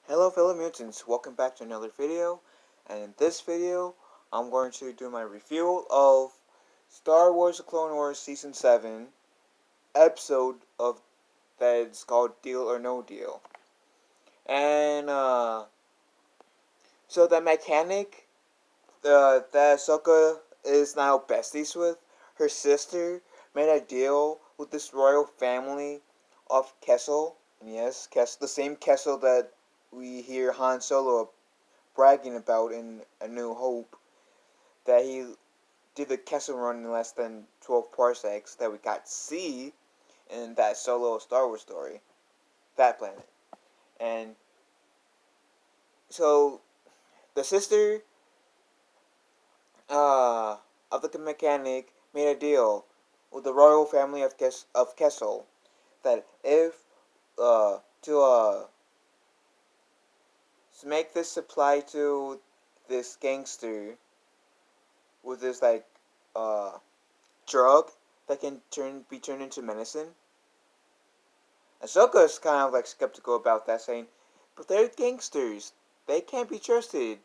Hello fellow mutants, welcome back to another video, and in this video I'm going to do my review of Star Wars The Clone Wars Season 7 episode of that's called Deal or No Deal. And so the mechanic that Ahsoka is now besties with, her sister made a deal with this royal family of Kessel, and yes, the same Kessel that we hear Han Solo bragging about in A New Hope, that he did the Kessel Run in less than 12 parsecs that we got to see in that solo Star Wars story, that planet. And so the sister of the mechanic made a deal with the royal family of Kessel that if to make this supply to this gangster with this uh drug that can be turned into medicine. Ahsoka's kind of skeptical about that, saying, "But they're gangsters. They can't be trusted.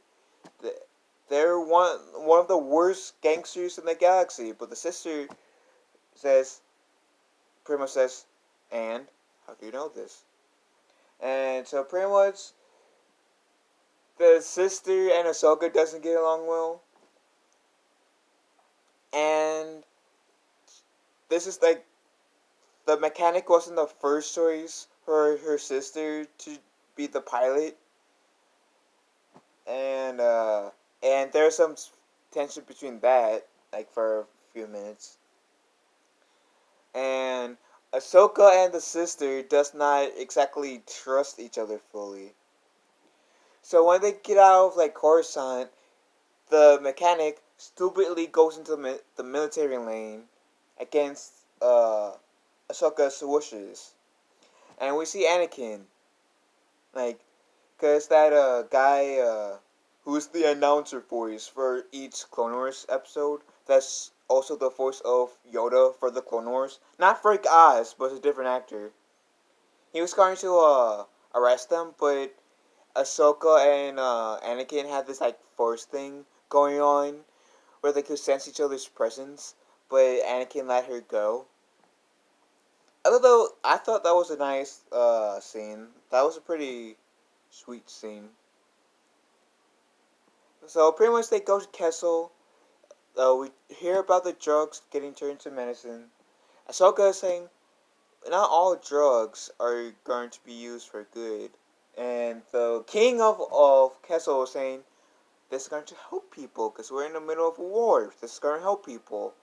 They're one of the worst gangsters in the galaxy." But the sister says, pretty much says, "And how do you know this?" And so pretty much the sister and Ahsoka doesn't get along well, and this is the mechanic wasn't the first choice for her sister to be the pilot, and there's some tension between that, for a few minutes, and Ahsoka and the sister does not exactly trust each other fully. So when they get out of Coruscant, the mechanic stupidly goes into the military lane against Ahsoka's wishes, and we see Anakin, cause that guy who's the announcer voice for each Clone Wars episode. That's also the voice of Yoda for the Clone Wars. Not Frank Oz, but a different actor. He was going to arrest them, but Ahsoka and Anakin had this force thing going on where they could sense each other's presence, but Anakin let her go. Although I thought that was a nice scene. That was a pretty sweet scene. So pretty much they go to Kessel. We hear about the drugs getting turned into medicine. Ahsoka is saying not all drugs are going to be used for good. And the king of Kessel is saying this is going to help people because we're in the middle of a war. This is going to help people.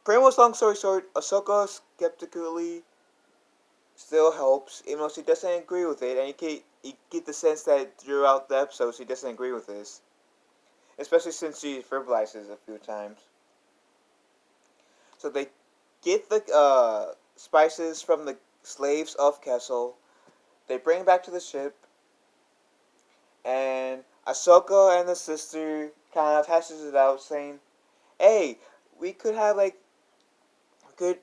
Pretty much long story short, Ahsoka skeptically still helps, even though she doesn't agree with it. And you get the sense that throughout the episode she doesn't agree with this. Especially since she verbalizes a few times. So they get the spices from the slaves of Kessel. They bring it back to the ship, and Ahsoka and the sister kind of hashes it out, saying, "Hey, we could have could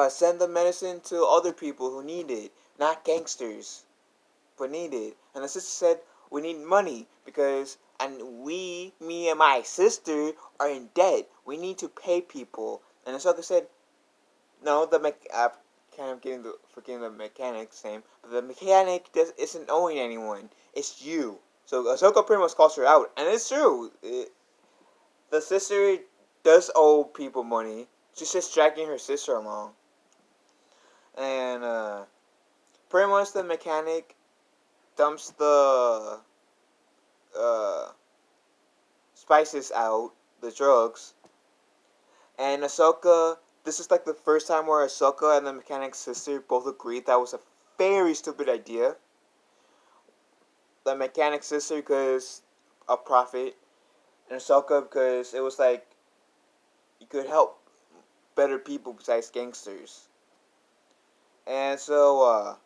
send the medicine to other people who need it, not gangsters, but need it." And the sister said, "We need money because me and my sister are in debt. We need to pay people." And Ahsoka said, "No, kind of forgetting the mechanic's name, but the mechanic isn't owing anyone. It's you." So Ahsoka pretty much calls her out, and it's true. The sister does owe people money. She's just dragging her sister along, and pretty much the mechanic dumps the uh, spices out, the drugs, and Ahsoka. This is the first time where Ahsoka and the mechanic's sister both agreed that was a very stupid idea. The mechanic's sister because of profit, and Ahsoka because it was you could help better people besides gangsters. And so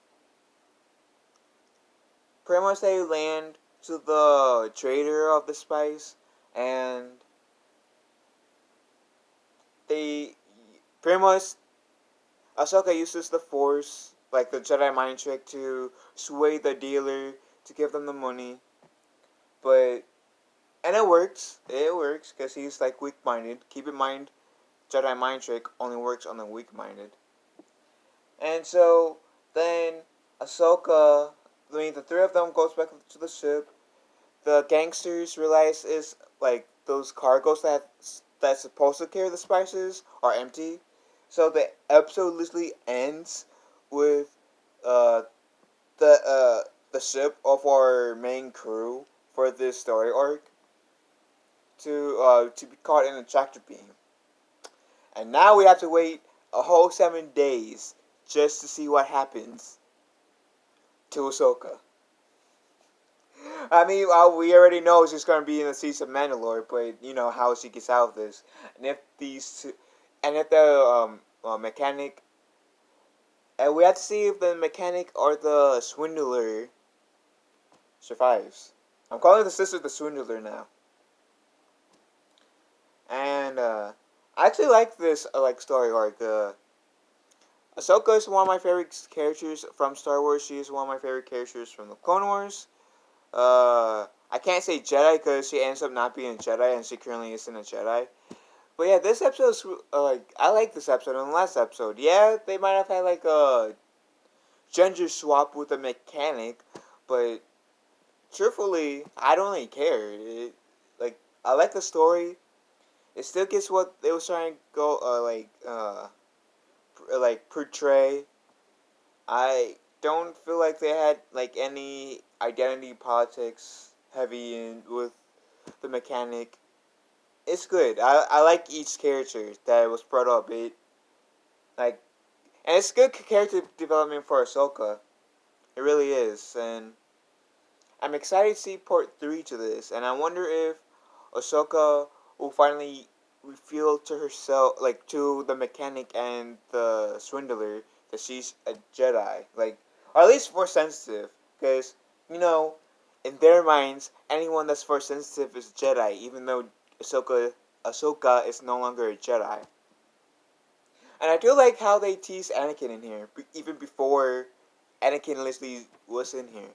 pretty much they land to the trader of the spice, and they pretty much Ahsoka uses the Force like the Jedi mind trick to sway the dealer to give them the money, but and it works. It works because he's like weak minded. Keep in mind, Jedi mind trick only works on the weak minded. And so then Ahsoka, I mean, the three of them goes back to the ship. The gangsters realize is like those cargoes that's supposed to carry the spices are empty. So the episode literally ends with uh, the ship of our main crew for this story arc to be caught in a tractor beam. And now we have to wait a whole 7 days just to see what happens to Ahsoka. I mean, we already know she's going to be in the seats of Mandalore, but you know how she gets out of this, and if the mechanic, and we have to see if the mechanic or the swindler survives. I'm calling the sister the swindler now, and I actually like this like story arc. Ahsoka is one of my favorite characters from Star Wars. She is one of my favorite characters from the Clone Wars. I can't say Jedi because she ends up not being a Jedi, and she currently isn't a Jedi. But yeah, this episode is like I like this episode and the last episode. Yeah, they might have had like a gender swap with a mechanic, but truthfully, I don't really care. Like I like the story. It still gets what they was trying to go like portray. I don't feel like they had like any identity politics heavy in with the mechanic. It's good. I like each character that was brought up. It like and it's good character development for Ahsoka. It really is, and I'm excited to see part 3 to this. And I wonder if Ahsoka will finally reveal to herself, like to the mechanic and the swindler, that she's a Jedi, like or at least force sensitive, because you know, in their minds, anyone that's force sensitive is Jedi, even though Ahsoka is no longer a Jedi. And I do like how they tease Anakin in here, even before Anakin literally was in here.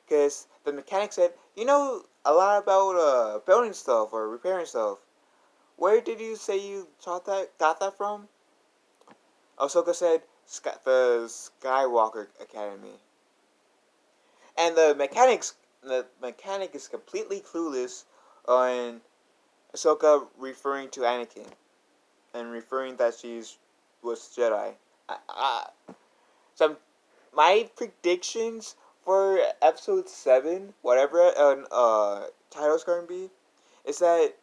Because the mechanic said, you know a lot about building stuff or repairing stuff. Where did you say you got that from? Ahsoka said, the Skywalker Academy. And the mechanic is completely clueless on Ahsoka referring to Anakin and referring that she's was Jedi. So my predictions for episode 7, whatever title's going to be, is that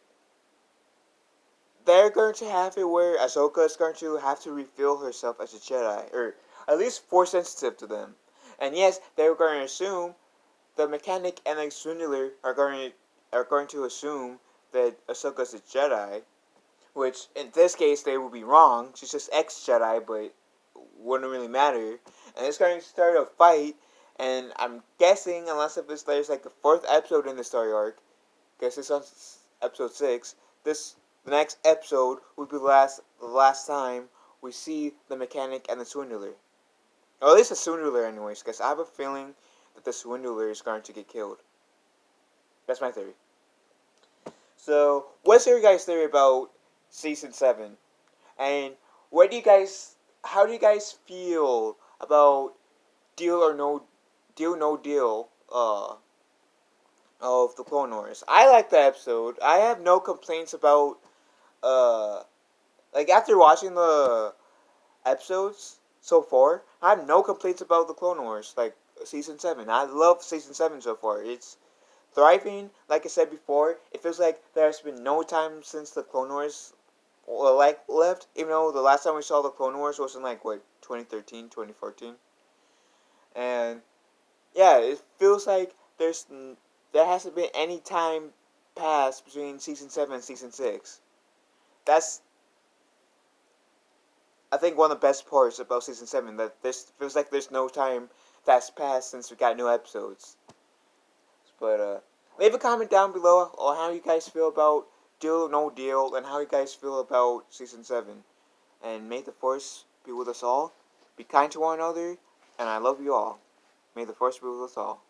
they're going to have it where Ahsoka is going to have to reveal herself as a Jedi, or at least force sensitive to them. And yes, they're going to assume the mechanic and the swindler are going to assume that Ahsoka's a Jedi, which in this case they will be wrong. She's just ex Jedi, but wouldn't really matter. And it's going to start a fight, and I'm guessing, unless if there's like a 4th episode in the story arc, guess it's on episode 6. The next episode would be the last time we see the mechanic and the swindler, or at least the swindler, anyways. Because I have a feeling that the swindler is going to get killed. That's my theory. So, what's your guys' theory about season 7? And what do you guys? How do you guys feel about deal or no deal? Of the Clone Wars. I like the episode. I have no complaints about like after watching the episodes so far, I have no complaints about the Clone Wars, like season 7. I love season 7 so far. It's thriving. Like I said before, it feels like there's been no time since the Clone Wars like left, even though the last time we saw the Clone Wars was in like what 2013, 2014. And yeah, it feels like there hasn't been any time passed between season 7 and season 6. That's I think one of the best parts about season 7, that this feels like there's no time that's passed since we got new episodes. But leave a comment down below on how you guys feel about Deal or No Deal, and how you guys feel about season 7. And may the force be with us all. Be kind to one another, and I love you all. May the force be with us all.